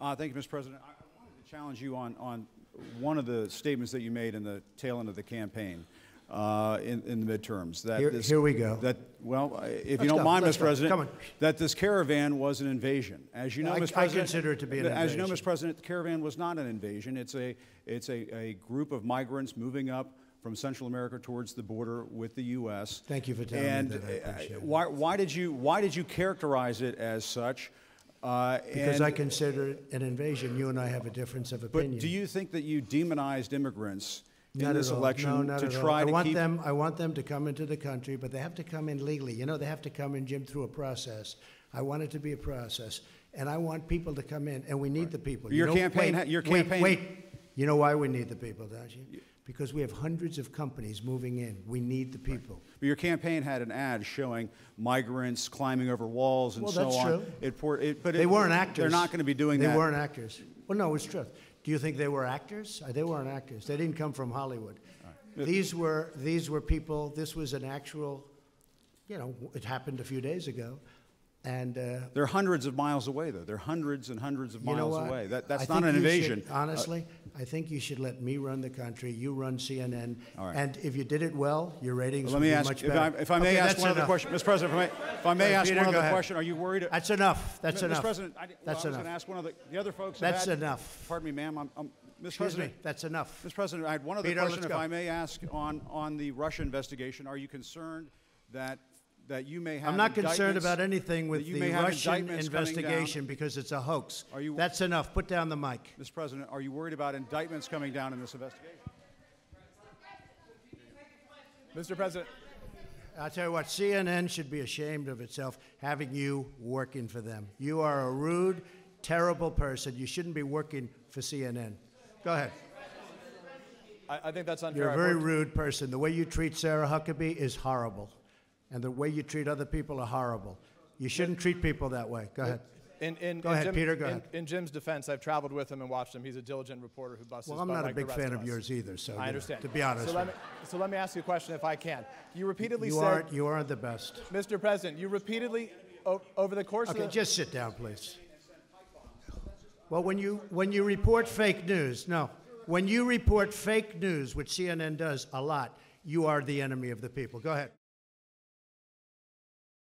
Thank you, Mr. President. I wanted to challenge you on one of the statements that you made in the tail end of the campaign in the midterms. That here we go. That, well, if you don't mind, Mr. President, come on. That this caravan was an invasion. As you know, Mr. President, I consider it to be an invasion. As you know, Mr. President, the caravan was not an invasion. It's a group of migrants moving up from Central America towards the border with the U.S. Thank you for telling me that. I appreciate it. Why did you characterize it as such? Because I consider it an invasion. You and I have a difference of opinion. But do you think that you demonized immigrants in Not this at all. election No, not to at try all. to keep? I want them to come into the country, but they have to come in legally. You know, they have to come in, Jim, through a process. I want it to be a process, and I want people to come in, and we need the people. Your campaign. Wait. You know why we need the people, don't you? Because we have hundreds of companies moving in. We need the people. But your campaign had an ad showing migrants climbing over walls and so on. Well, that's true. But they weren't actors. They're not going to be doing that. They weren't actors. Well, no, it's true. Do you think they were actors? They weren't actors. They didn't come from Hollywood. Right. These were people. This was an actual, you know, it happened a few days ago. And they're hundreds of miles away, though. They're hundreds and hundreds of miles away. That's not an invasion. Honestly, I think you should let me run the country. You run CNN. All right. And if you did it well, your ratings would be much better. If I may ask one other question, Mr. President, if I may ask one other question, are you worried? That's enough. That's enough. Mr. President, I was going to ask one of the other folks. That's enough. Pardon me, ma'am. Mr. Excuse me. That's enough. Mr. President, I had one other question, if I may ask, on the Russia investigation. Are you concerned that you may have? I'm not concerned about anything with the Russian investigation because it's a hoax. That's enough. Put down the mic. Mr. President, are you worried about indictments coming down in this investigation? Mr. President. I'll tell you what, CNN should be ashamed of itself having you working for them. You are a rude, terrible person. You shouldn't be working for CNN. Go ahead. I think that's unfair. You're a very rude person. The way you treat Sarah Huckabee is horrible. And the way you treat other people are horrible. You shouldn't treat people that way. Go ahead. Go ahead, Peter, go ahead. In Jim's defense, I've traveled with him and watched him. He's a diligent reporter who busts his butt. Well, I'm not like a big the rest fan of of yours either, so I understand. To be honest. So let me ask you a question if I can. You repeatedly said... You aren't the best. Mr. President, you repeatedly, over the course of the... Okay, just sit down, please. Well, when you report fake news, when you report fake news, which CNN does a lot, you are the enemy of the people. Go ahead.